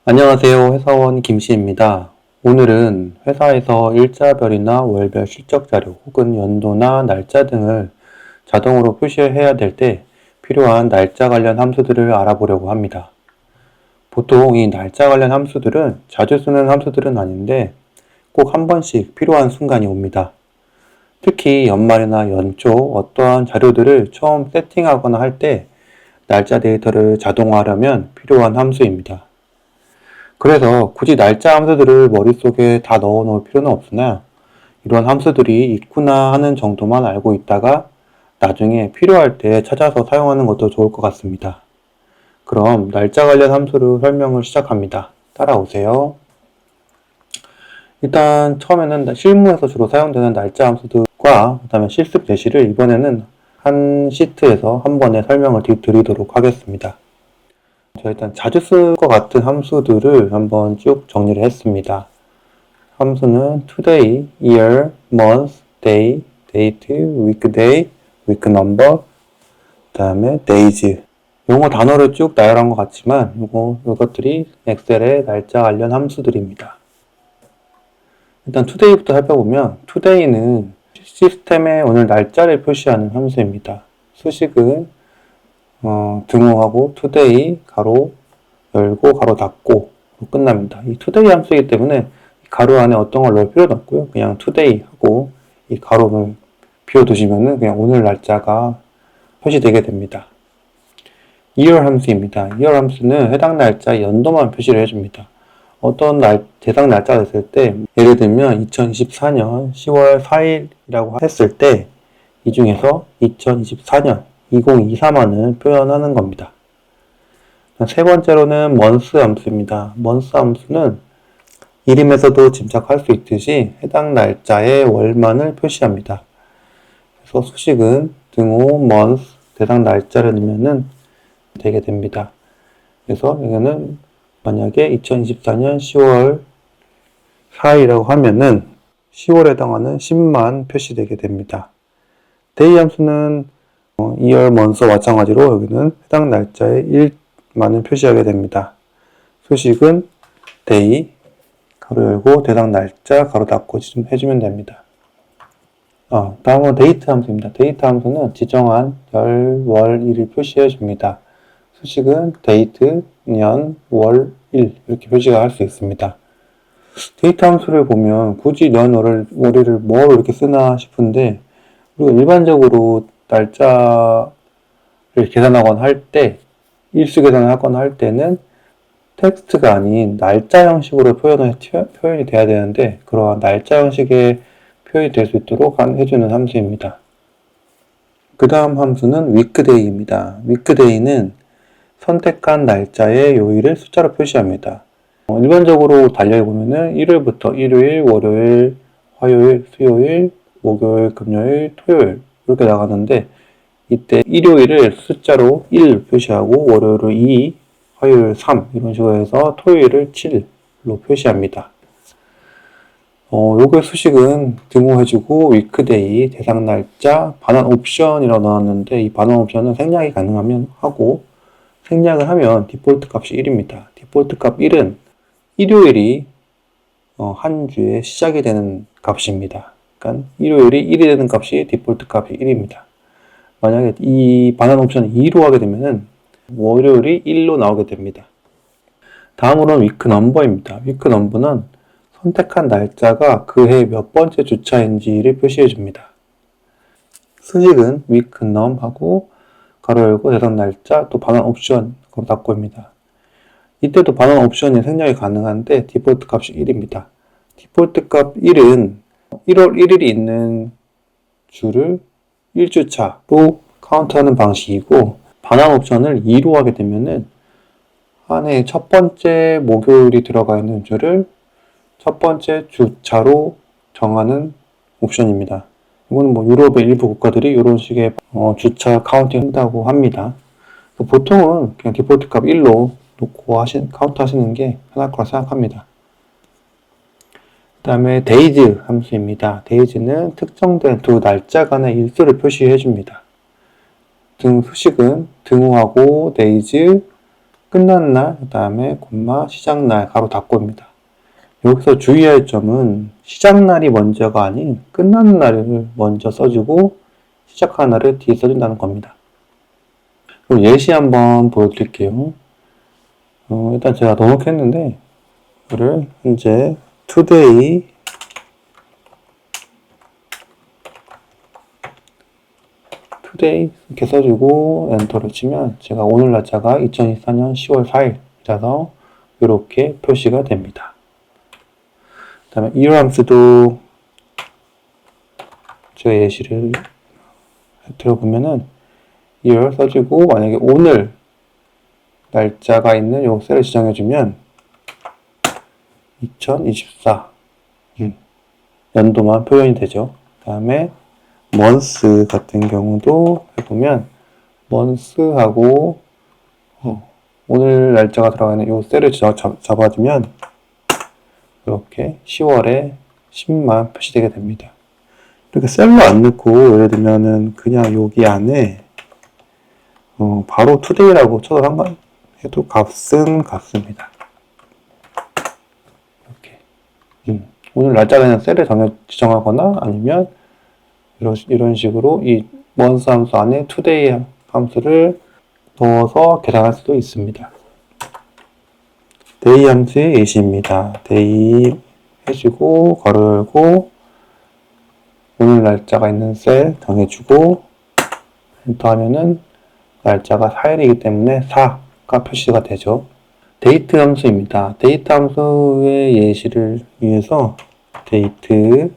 안녕하세요. 회사원 김씨입니다. 오늘은 회사에서 일자별이나 월별 실적 자료 혹은 연도나 날짜 등을 자동으로 표시해야 될 때 필요한 날짜 관련 함수들을 알아보려고 합니다. 보통 이 날짜 관련 함수들은 자주 쓰는 함수들은 아닌데 꼭 한 번씩 필요한 순간이 옵니다. 특히 연말이나 연초 어떠한 자료들을 처음 세팅하거나 할 때 날짜 데이터를 자동화하려면 필요한 함수입니다. 그래서 굳이 날짜 함수들을 머릿속에 다 넣어 놓을 필요는 없으나 이런 함수들이 있구나 하는 정도만 알고 있다가 나중에 필요할 때 찾아서 사용하는 것도 좋을 것 같습니다. 그럼 날짜 관련 함수를 설명을 시작합니다. 따라오세요. 일단 처음에는 실무에서 주로 사용되는 날짜 함수들과 그다음에 실습 예시를 이번에는 한 시트에서 한 번에 설명을 드리도록 하겠습니다. 일단 자주 쓸 것 같은 함수들을 한번 쭉 정리를 했습니다. 함수는 today, year, month, day, date, weekday, week number, 그 다음에 days. 용어 단어를 쭉 나열한 것 같지만 이것들이 엑셀의 날짜 관련 함수들입니다. 일단 today부터 살펴보면 today는 시스템에 오늘 날짜를 표시하는 함수입니다. 수식은 등호하고 today 가로 열고 가로 닫고 끝납니다. 이 today 함수이기 때문에 가로 안에 어떤 걸 넣을 필요도 없고요. 그냥 today 하고 이 가로를 비워두시면은 그냥 오늘 날짜가 표시되게 됩니다. year 함수입니다. year 함수는 해당 날짜 연도만 표시를 해줍니다. 어떤 대상 날짜가 됐을 때 예를 들면 2024년 10월 4일이라고 했을 때 이 중에서 2024년 2023만을 표현하는 겁니다. 세 번째로는 month 함수입니다. month 함수는 이름에서도 짐작할 수 있듯이 해당 날짜의 월만을 표시합니다. 그래서 수식은 등호 month 대상 날짜를 넣으면 되게 됩니다. 그래서 이거는 만약에 2024년 10월 4일이라고 하면은 10월에 해당하는 10만 표시되게 됩니다. day 함수는 year, month와 마찬가지로 여기는 해당 날짜의 1만을 표시하게 됩니다. 수식은 day 가로 열고 대상 날짜 가로 닫고 해주면 됩니다. 다음은 데이트 함수입니다. 데이트 함수는 지정한 열, 월, 일을 표시해 줍니다. 수식은 데이트, 년, 월, 일 이렇게 표시가 할 수 있습니다. 데이트 함수를 보면 굳이 년, 월, 월일을 뭐로 이렇게 쓰나 싶은데 우리가 일반적으로 날짜를 계산하거나 할 때, 일수 계산을 하거나 할 때는 텍스트가 아닌 날짜 형식으로 표현이 돼야 되는데 그러한 날짜 형식의 표현이 될 수 있도록 해주는 함수입니다. 그 다음 함수는 weekday입니다. weekday는 선택한 날짜의 요일을 숫자로 표시합니다. 일반적으로 달력에 보면은 일요일부터 일요일, 월요일, 화요일, 수요일, 목요일, 금요일, 토요일 이렇게 나가는데 이때 일요일을 숫자로 1 표시하고 월요일을 2, 화요일 3 이런 식으로 해서 토요일을 7로 표시합니다. 요거 수식은 등호해주고 weekday 대상 날짜 반환 옵션이라고 나왔는데 이 반환 옵션은 생략이 가능하면 하고 생략을 하면 디폴트 값이 1입니다. 디폴트 값 1은 일요일이 한 주의 시작이 되는 값입니다. 그러니까 일요일이 1이 되는 값이 디폴트 값이 1입니다. 만약에 이 반환 옵션을 2로 하게 되면은 월요일이 1로 나오게 됩니다. 다음으로는 week number입니다. week number는 선택한 날짜가 그해 몇 번째 주차인지를 표시해 줍니다. 수식은 week num 하고 가로 열고 대상 날짜 또 반환 옵션 가로 닫고입니다. 이때도 반환 옵션이 생략이 가능한데 디폴트 값이 1입니다. 디폴트 값 1은 1월 1일이 있는 주를 1주차로 카운트하는 방식이고 반환 옵션을 2로 하게 되면은 한 해 첫 번째 목요일이 들어가 있는 주를 첫 번째 주차로 정하는 옵션입니다. 이거는 뭐 유럽의 일부 국가들이 이런 식의 주차 카운팅 한다고 합니다. 보통은 그냥 디폴트 값 1로 놓고 카운트 하시는 게 편할 거라 생각합니다. 그 다음에 days 함수입니다. days는 특정된 두 날짜 간의 일수를 표시해 줍니다. 수식은 등호하고 days, 끝난 날, 그 다음에 콤마 시작 날 가로 닫고입니다. 여기서 주의할 점은 시작 날이 먼저가 아닌 끝난 날을 먼저 써주고 시작하는 날을 뒤에 써준다는 겁니다. 그럼 예시 한번 보여드릴게요. 일단 제가 넣어놓겠는데 이거를 이제 today 이렇게 써주고 엔터를 치면 제가 오늘 날짜가 2024년 10월 4일이라서 이렇게 표시가 됩니다. 그 다음에 이 함수도 제가 예시를 들어보면은 year 써주고 만약에 오늘 날짜가 있는 요 셀을 지정해주면 2024 연도만 표현이 되죠. 그 다음에 month 같은 경우도 해보면 month하고 오늘 날짜가 들어가 있는 요 셀을 잡아주면 이렇게 10월에 10만 표시되게 됩니다. 이렇게 셀로 안 넣고 예를 들면은 그냥 여기 안에 바로 today라고 쳐서 한번 해도 값은 같습니다. 이렇게 오늘 날짜 그냥 셀에 지정하거나 아니면 이런 식으로 이 month 함수 안에 today 함수를 넣어서 계산할 수도 있습니다. day 함수의 예시입니다. day 해주고 괄호 열고 오늘 날짜가 있는 셀 정해주고 엔터 하면은 날짜가 4일이기 때문에 4가 표시가 되죠. 데이트 함수입니다. 데이트 함수의 예시를 위해서 데이트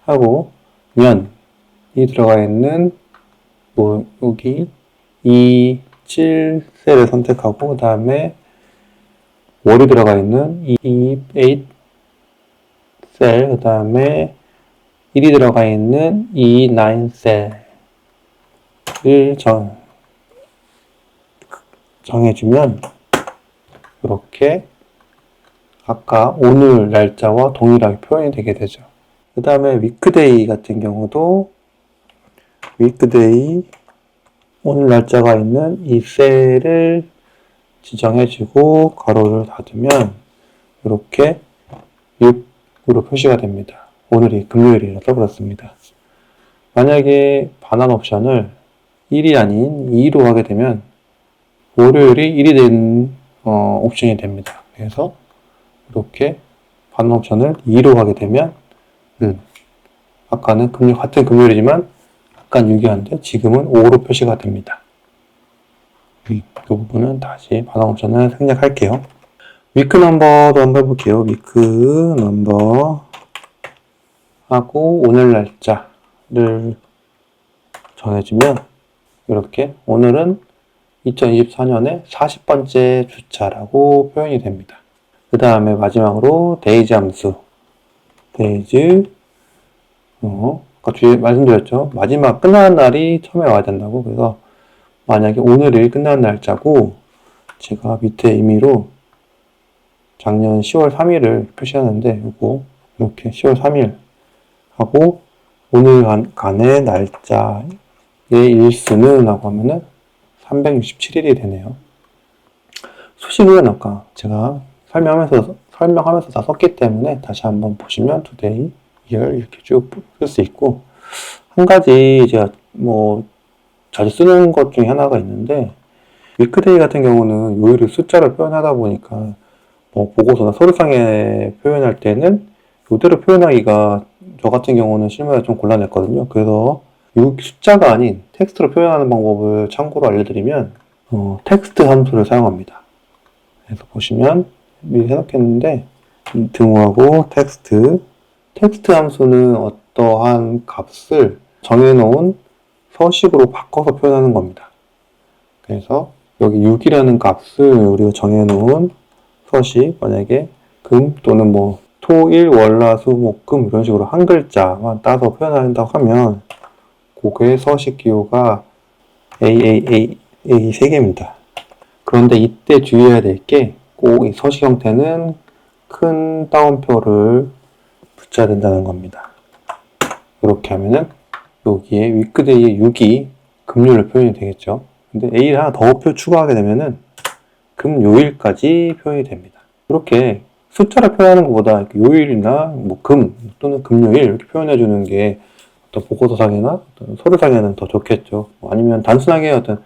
하고 년이 들어가 있는 여기 2, 7 셀을 선택하고 그 다음에 월이 들어가 있는 2, 8 셀, 그 다음에 1이 들어가 있는 2, 9 셀을 정해주면 이렇게 아까 오늘 날짜와 동일하게 표현이 되게 되죠. 그 다음에 weekday 같은 경우도 weekday 오늘 날짜가 있는 이 셀을 지정해주고 괄호를 닫으면 이렇게 6으로 표시가 됩니다. 오늘이 금요일이라서 그렇습니다. 만약에 반환 옵션을 1이 아닌 2로 하게 되면 월요일이 1이 된 옵션이 됩니다. 그래서 이렇게 반환 옵션을 2로 하게 되면 아까는 같은 금요일이지만 약간 유기한데 지금은 5로 표시가 됩니다. 이 부분은 다시 반환 옵션을 생략할게요. 위크 넘버도 한번 해볼게요. 위크 넘버 하고 오늘 날짜를 정해주면 이렇게 오늘은 2024년의 40번째 주차라고 표현이 됩니다. 그 다음에 마지막으로 데이즈 함수 데이즈 아까 뒤에 말씀드렸죠. 마지막 끝나는 날이 처음에 와야 된다고. 그래서 만약에 오늘이 끝나는 날짜고 제가 밑에 임의로 작년 10월 3일을 표시하는데 요거 이렇게 10월 3일 하고 오늘 간의 날짜의 일수는 하고 하면은 367일이 되네요. 수식은 아까 제가 설명하면서 다 썼기 때문에 다시 한번 보시면 today, year 이렇게 쭉 쓸 수 있고 한 가지 제가 자주 쓰는 것 중에 하나가 있는데 weekday 같은 경우는 요일을 숫자로 표현하다 보니까 보고서나 서류상에 표현할 때는 이대로 표현하기가 저 같은 경우는 실무에 좀 곤란했거든요. 그래서 이 숫자가 아닌 텍스트로 표현하는 방법을 참고로 알려드리면 텍스트 함수를 사용합니다. 그래서 보시면 미리 해놓겠는데 등호하고 텍스트 함수는 어떠한 값을 정해놓은 서식으로 바꿔서 표현하는 겁니다. 그래서 여기 6이라는 값을 우리가 정해놓은 서식, 만약에 금 또는 토, 일, 월, 화, 수, 목, 금 이런 식으로 한 글자만 따서 표현한다고 하면 그거의 서식 기호가 A 3개입니다. 그런데 이때 주의해야 될 게 꼭 이 서식 형태는 큰 따옴표를 붙여야 된다는 겁니다. 이렇게 하면은 여기에 위크데이의 6이 금요일로 표현이 되겠죠. 근데 A를 하나 더 추가하게 되면은 금요일까지 표현이 됩니다. 이렇게 숫자로 표현하는 것보다 이렇게 요일이나 뭐 금 또는 금요일 이렇게 표현해 주는 게 어떤 보고서상이나 어떤 서류상에는 더 좋겠죠. 아니면 단순하게 어떤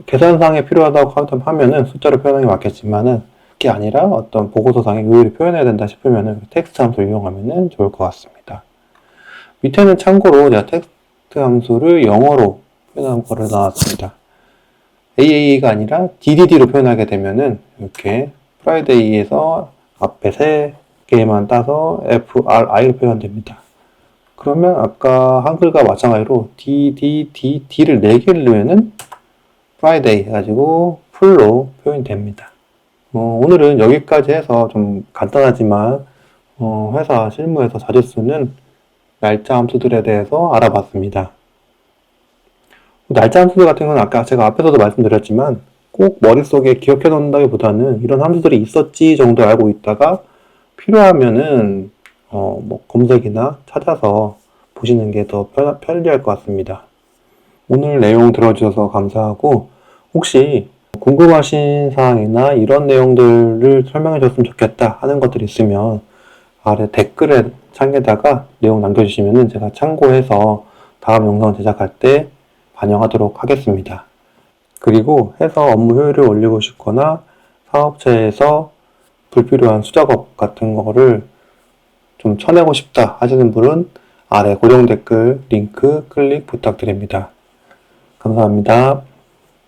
계산상에 필요하다고 하면은 숫자로 표현하는 게 맞겠지만은 그게 아니라 어떤 보고서상에 요일을 표현해야 된다 싶으면은 텍스트 함수를 이용하면은 좋을 것 같습니다. 밑에는 참고로 제가 텍스트 함수를 영어로 표현한 거를 나왔습니다. AA가 아니라 DDD로 표현하게 되면은 이렇게 프라이데이에서 앞에 3개만 따서 FRI로 표현됩니다. 그러면 아까 한글과 마찬가지로 DDD를 4개를 넣으면은 프라이데이 해가지고 풀로 표현이 됩니다. 오늘은 여기까지 해서 좀 간단하지만 회사 실무에서 자주 쓰는 날짜 함수들에 대해서 알아봤습니다. 날짜 함수들 같은 건 아까 제가 앞에서도 말씀드렸지만 꼭 머릿속에 기억해 놓는다기보다는 이런 함수들이 있었지 정도 알고 있다가 필요하면은 뭐 검색이나 찾아서 보시는 게 더 편리할 것 같습니다. 오늘 내용 들어주셔서 감사하고 혹시 궁금하신 사항이나 이런 내용들을 설명해 줬으면 좋겠다 하는 것들이 있으면 아래 댓글에 창에다가 내용 남겨주시면 제가 참고해서 다음 영상 제작할 때 반영하도록 하겠습니다. 그리고 해서 업무 효율을 올리고 싶거나 사업체에서 불필요한 수작업 같은 거를 좀 쳐내고 싶다 하시는 분은 아래 고정 댓글 링크 클릭 부탁드립니다. 감사합니다.